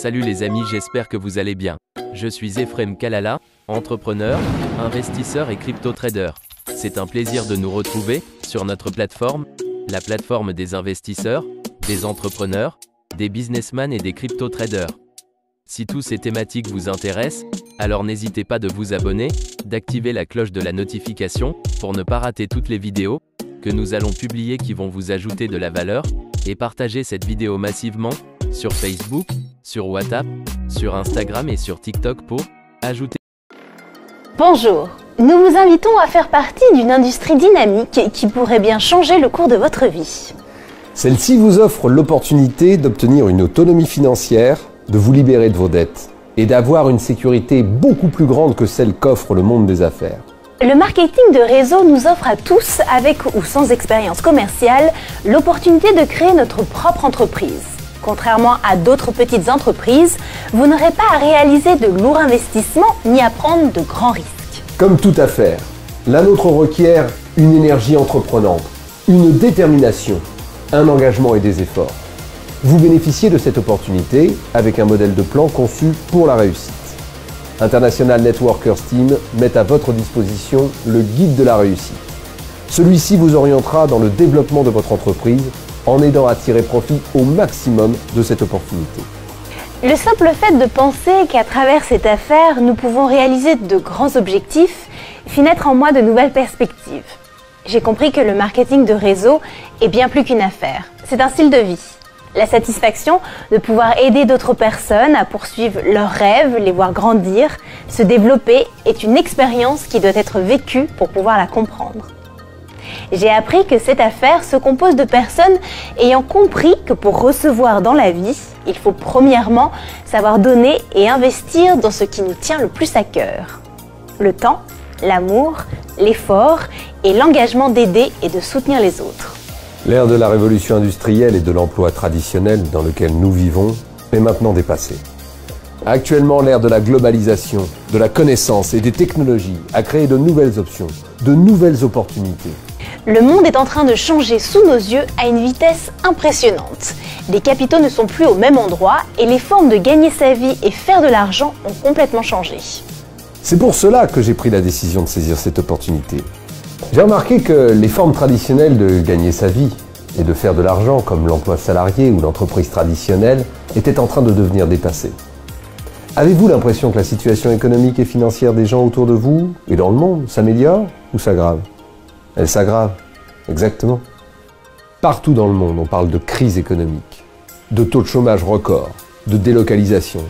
Salut les amis, j'espère que vous allez bien. Je suis Ephrem Kalala, entrepreneur, investisseur et crypto-trader. C'est un plaisir de nous retrouver sur notre plateforme, la plateforme des investisseurs, des entrepreneurs, des businessmen et des crypto-traders. Si tous ces thématiques vous intéressent, alors n'hésitez pas de vous abonner, d'activer la cloche de la notification pour ne pas rater toutes les vidéos que nous allons publier qui vont vous ajouter de la valeur, et partager cette vidéo massivement sur Facebook, sur WhatsApp, sur Instagram et sur TikTok pour ajouter. Bonjour, nous vous invitons à faire partie d'une industrie dynamique qui pourrait bien changer le cours de votre vie. Celle-ci vous offre l'opportunité d'obtenir une autonomie financière, de vous libérer de vos dettes et d'avoir une sécurité beaucoup plus grande que celle qu'offre le monde des affaires. Le marketing de réseau nous offre à tous, avec ou sans expérience commerciale, l'opportunité de créer notre propre entreprise. Contrairement à d'autres petites entreprises, vous n'aurez pas à réaliser de lourds investissements ni à prendre de grands risques. Comme toute affaire, la nôtre requiert une énergie entreprenante, une détermination, un engagement et des efforts. Vous bénéficiez de cette opportunité avec un modèle de plan conçu pour la réussite. International Networkers Team met à votre disposition le guide de la réussite. Celui-ci vous orientera dans le développement de votre entreprise en aidant à tirer profit au maximum de cette opportunité. Le simple fait de penser qu'à travers cette affaire, nous pouvons réaliser de grands objectifs fit naître en moi de nouvelles perspectives. J'ai compris que le marketing de réseau est bien plus qu'une affaire, c'est un style de vie. La satisfaction de pouvoir aider d'autres personnes à poursuivre leurs rêves, les voir grandir, se développer est une expérience qui doit être vécue pour pouvoir la comprendre. J'ai appris que cette affaire se compose de personnes ayant compris que pour recevoir dans la vie, il faut premièrement savoir donner et investir dans ce qui nous tient le plus à cœur. Le temps, l'amour, l'effort et l'engagement d'aider et de soutenir les autres. L'ère de la révolution industrielle et de l'emploi traditionnel dans lequel nous vivons est maintenant dépassée. Actuellement, l'ère de la globalisation, de la connaissance et des technologies a créé de nouvelles options, de nouvelles opportunités. Le monde est en train de changer sous nos yeux à une vitesse impressionnante. Les capitaux ne sont plus au même endroit et les formes de gagner sa vie et faire de l'argent ont complètement changé. C'est pour cela que j'ai pris la décision de saisir cette opportunité. J'ai remarqué que les formes traditionnelles de gagner sa vie et de faire de l'argent, comme l'emploi salarié ou l'entreprise traditionnelle, étaient en train de devenir dépassées. Avez-vous l'impression que la situation économique et financière des gens autour de vous et dans le monde s'améliore ou s'aggrave? Elle s'aggrave, exactement. Partout dans le monde, on parle de crise économique, de taux de chômage record, de délocalisation,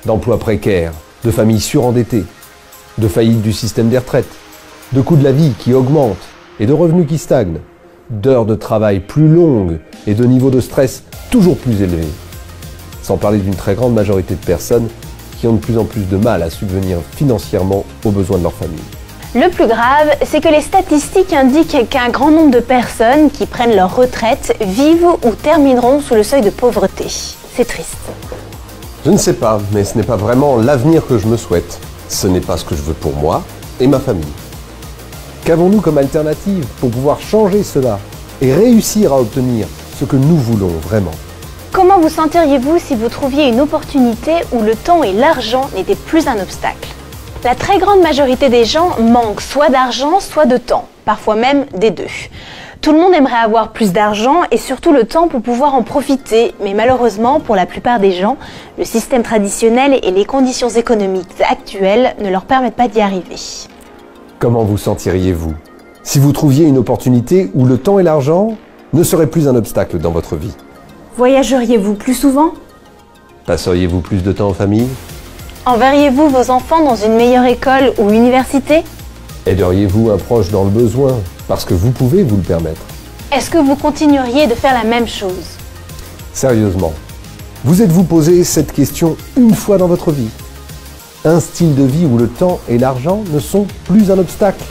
d'emplois précaires, de familles surendettées, de faillite du système des retraites, de coûts de la vie qui augmentent et de revenus qui stagnent, d'heures de travail plus longues et de niveaux de stress toujours plus élevés. Sans parler d'une très grande majorité de personnes qui ont de plus en plus de mal à subvenir financièrement aux besoins de leur famille. Le plus grave, c'est que les statistiques indiquent qu'un grand nombre de personnes qui prennent leur retraite vivent ou termineront sous le seuil de pauvreté. C'est triste. Je ne sais pas, mais ce n'est pas vraiment l'avenir que je me souhaite. Ce n'est pas ce que je veux pour moi et ma famille. Qu'avons-nous comme alternative pour pouvoir changer cela et réussir à obtenir ce que nous voulons vraiment? Comment vous sentiriez-vous si vous trouviez une opportunité où le temps et l'argent n'étaient plus un obstacle? La très grande majorité des gens manquent soit d'argent, soit de temps, parfois même des deux. Tout le monde aimerait avoir plus d'argent et surtout le temps pour pouvoir en profiter, mais malheureusement, pour la plupart des gens, le système traditionnel et les conditions économiques actuelles ne leur permettent pas d'y arriver. Comment vous sentiriez-vous si vous trouviez une opportunité où le temps et l'argent ne seraient plus un obstacle dans votre vie? Voyageriez-vous plus souvent? Passeriez-vous plus de temps en famille? Enverriez-vous vos enfants dans une meilleure école ou université? Aideriez-vous un proche dans le besoin parce que vous pouvez vous le permettre? Est-ce que vous continueriez de faire la même chose? Sérieusement, vous êtes-vous posé cette question une fois dans votre vie? Un style de vie où le temps et l'argent ne sont plus un obstacle?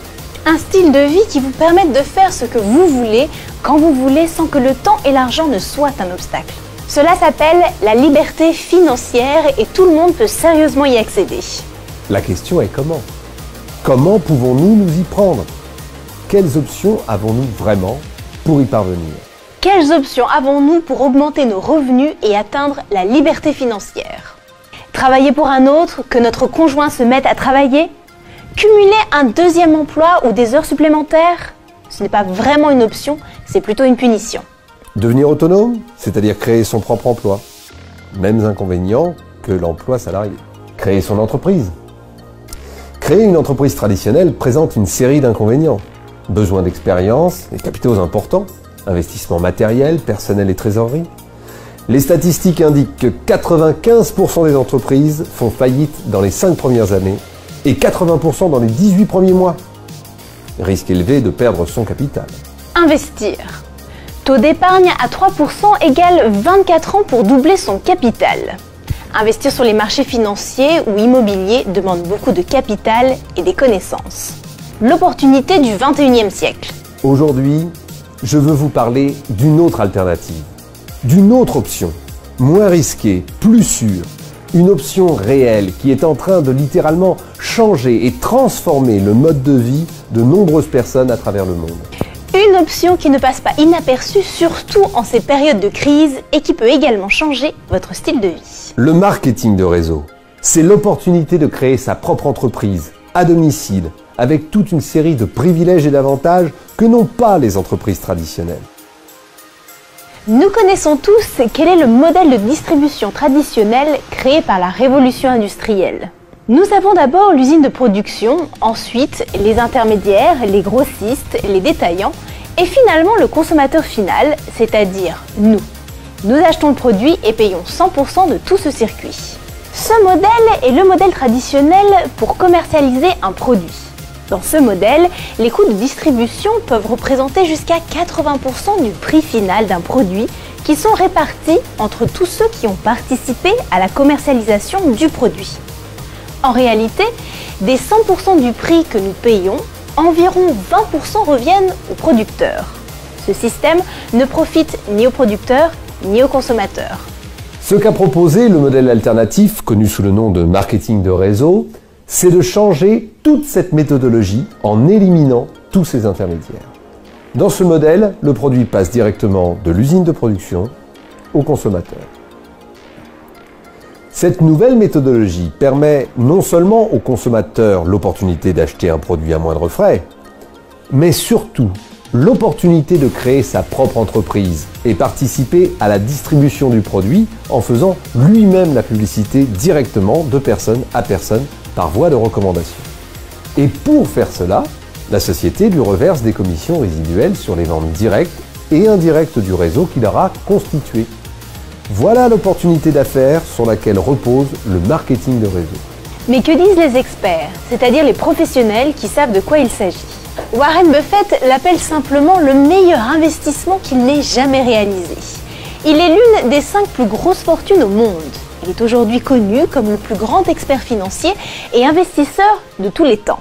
Un style de vie qui vous permette de faire ce que vous voulez, quand vous voulez, sans que le temps et l'argent ne soient un obstacle. Cela s'appelle la liberté financière et tout le monde peut sérieusement y accéder. La question est comment? Comment pouvons-nous nous y prendre? Quelles options avons-nous vraiment pour y parvenir? Quelles options avons-nous pour augmenter nos revenus et atteindre la liberté financière? Travailler pour un autre, que notre conjoint se mette à travailler? Cumuler un deuxième emploi ou des heures supplémentaires? Ce n'est pas vraiment une option, c'est plutôt une punition. Devenir autonome, c'est-à-dire créer son propre emploi. Mêmes inconvénients que l'emploi salarié. Créer son entreprise. Créer une entreprise traditionnelle présente une série d'inconvénients. Besoin d'expérience et capitaux importants, investissement matériel, personnel et trésorerie. Les statistiques indiquent que 95% des entreprises font faillite dans les 5 premières années et 80% dans les 18 premiers mois. Risque élevé de perdre son capital. Investir. Taux d'épargne à 3% égale 24 ans pour doubler son capital. Investir sur les marchés financiers ou immobiliers demande beaucoup de capital et des connaissances. L'opportunité du 21e siècle. Aujourd'hui, je veux vous parler d'une autre alternative, d'une autre option, moins risquée, plus sûre, une option réelle qui est en train de littéralement changer et transformer le mode de vie de nombreuses personnes à travers le monde. Une option qui ne passe pas inaperçue, surtout en ces périodes de crise et qui peut également changer votre style de vie. Le marketing de réseau, c'est l'opportunité de créer sa propre entreprise, à domicile, avec toute une série de privilèges et d'avantages que n'ont pas les entreprises traditionnelles. Nous connaissons tous quel est le modèle de distribution traditionnel créé par la révolution industrielle. Nous avons d'abord l'usine de production, ensuite les intermédiaires, les grossistes, les détaillants et finalement le consommateur final, c'est-à-dire nous. Nous achetons le produit et payons 100% de tout ce circuit. Ce modèle est le modèle traditionnel pour commercialiser un produit. Dans ce modèle, les coûts de distribution peuvent représenter jusqu'à 80% du prix final d'un produit qui sont répartis entre tous ceux qui ont participé à la commercialisation du produit. En réalité, des 100% du prix que nous payons, environ 20% reviennent aux producteurs. Ce système ne profite ni aux producteurs ni aux consommateurs. Ce qu'a proposé le modèle alternatif, connu sous le nom de marketing de réseau, c'est de changer toute cette méthodologie en éliminant tous ces intermédiaires. Dans ce modèle, le produit passe directement de l'usine de production au consommateur. Cette nouvelle méthodologie permet non seulement aux consommateurs l'opportunité d'acheter un produit à moindre frais, mais surtout l'opportunité de créer sa propre entreprise et participer à la distribution du produit en faisant lui-même la publicité directement de personne à personne par voie de recommandation. Et pour faire cela, la société lui reverse des commissions résiduelles sur les ventes directes et indirectes du réseau qu'il aura constitué. Voilà l'opportunité d'affaires sur laquelle repose le marketing de réseau. Mais que disent les experts, c'est-à-dire les professionnels qui savent de quoi il s'agit? Warren Buffett l'appelle simplement le meilleur investissement qu'il n'ait jamais réalisé. Il est l'une des 5 plus grosses fortunes au monde. Il est aujourd'hui connu comme le plus grand expert financier et investisseur de tous les temps.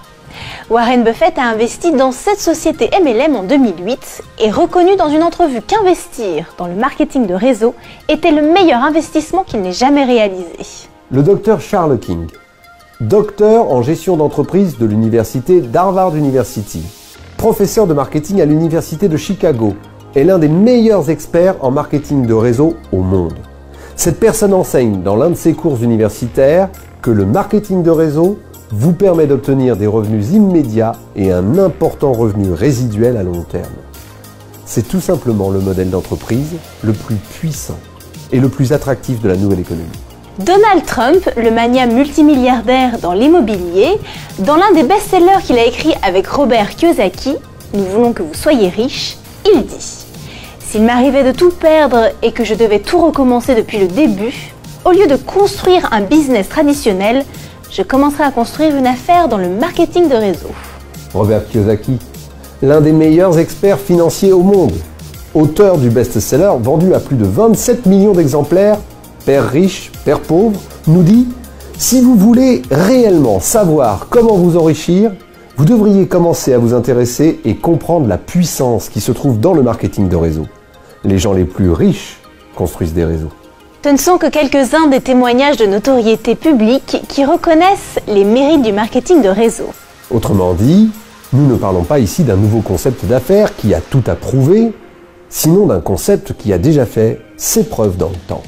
Warren Buffett a investi dans cette société MLM en 2008 et reconnu dans une entrevue qu'investir dans le marketing de réseau était le meilleur investissement qu'il n'ait jamais réalisé. Le docteur Charles King, docteur en gestion d'entreprise de l'université d'Harvard University, professeur de marketing à l'université de Chicago, est l'un des meilleurs experts en marketing de réseau au monde. Cette personne enseigne dans l'un de ses cours universitaires que le marketing de réseau vous permet d'obtenir des revenus immédiats et un important revenu résiduel à long terme. C'est tout simplement le modèle d'entreprise le plus puissant et le plus attractif de la nouvelle économie. Donald Trump, le magnat multimilliardaire dans l'immobilier, dans l'un des best-sellers qu'il a écrit avec Robert Kiyosaki, « Nous voulons que vous soyez riches », il dit « S'il m'arrivait de tout perdre et que je devais tout recommencer depuis le début, au lieu de construire un business traditionnel, je commencerai à construire une affaire dans le marketing de réseau. » Robert Kiyosaki, l'un des meilleurs experts financiers au monde, auteur du best-seller vendu à plus de 27 millions d'exemplaires, Père riche, Père pauvre, nous dit « Si vous voulez réellement savoir comment vous enrichir, vous devriez commencer à vous intéresser et comprendre la puissance qui se trouve dans le marketing de réseau. Les gens les plus riches construisent des réseaux. » Ce ne sont que quelques-uns des témoignages de notoriété publique qui reconnaissent les mérites du marketing de réseau. Autrement dit, nous ne parlons pas ici d'un nouveau concept d'affaires qui a tout à prouver, sinon d'un concept qui a déjà fait ses preuves dans le temps.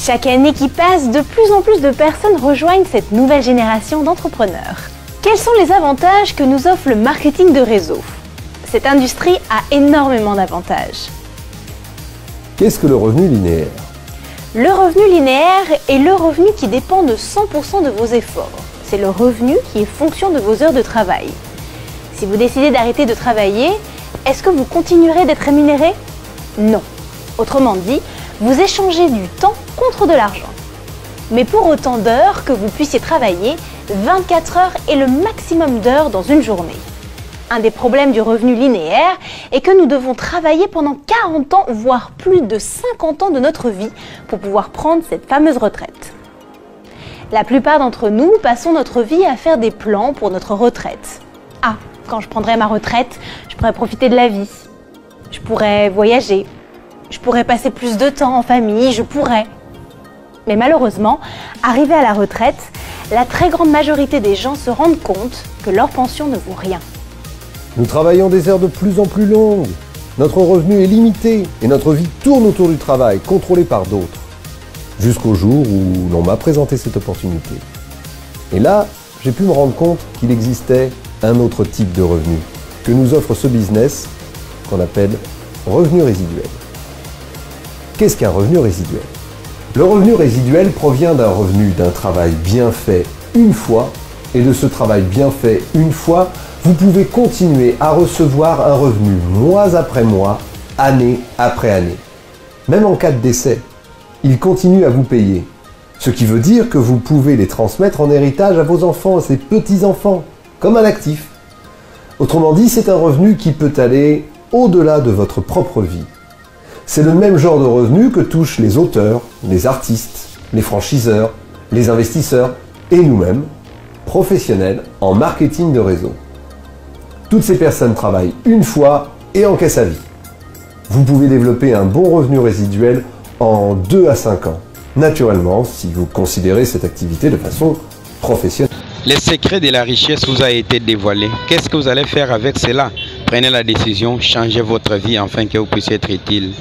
Chaque année qui passe, de plus en plus de personnes rejoignent cette nouvelle génération d'entrepreneurs. Quels sont les avantages que nous offre le marketing de réseau? Cette industrie a énormément d'avantages. Qu'est-ce que le revenu linéaire? Le revenu linéaire est le revenu qui dépend de 100% de vos efforts. C'est le revenu qui est fonction de vos heures de travail. Si vous décidez d'arrêter de travailler, est-ce que vous continuerez d'être rémunéré? Non. Autrement dit, vous échangez du temps contre de l'argent. Mais pour autant d'heures que vous puissiez travailler, 24 heures est le maximum d'heures dans une journée. Un des problèmes du revenu linéaire est que nous devons travailler pendant 40 ans, voire plus de 50 ans de notre vie pour pouvoir prendre cette fameuse retraite. La plupart d'entre nous passons notre vie à faire des plans pour notre retraite. Ah, quand je prendrai ma retraite, je pourrai profiter de la vie. Je pourrais voyager. Je pourrais passer plus de temps en famille, je pourrais. Mais malheureusement, arrivé à la retraite, la très grande majorité des gens se rendent compte que leur pension ne vaut rien. Nous travaillons des heures de plus en plus longues. Notre revenu est limité et notre vie tourne autour du travail, contrôlé par d'autres. Jusqu'au jour où l'on m'a présenté cette opportunité. Et là, j'ai pu me rendre compte qu'il existait un autre type de revenu que nous offre ce business qu'on appelle revenu résiduel. Qu'est-ce qu'un revenu résiduel? Le revenu résiduel provient d'un revenu d'un travail bien fait une fois, et de ce travail bien fait une fois, vous pouvez continuer à recevoir un revenu mois après mois, année après année. Même en cas de décès, il continue à vous payer. Ce qui veut dire que vous pouvez les transmettre en héritage à vos enfants et ses petits-enfants, comme un actif. Autrement dit, c'est un revenu qui peut aller au-delà de votre propre vie. C'est le même genre de revenu que touchent les auteurs, les artistes, les franchiseurs, les investisseurs et nous-mêmes, professionnels en marketing de réseau. Toutes ces personnes travaillent une fois et encaissent à vie. Vous pouvez développer un bon revenu résiduel en 2 à 5 ans, naturellement si vous considérez cette activité de façon professionnelle. Les secrets de la richesse vous a été dévoilés. Qu'est-ce que vous allez faire avec cela? Prenez la décision, changez votre vie afin que vous puissiez être utile.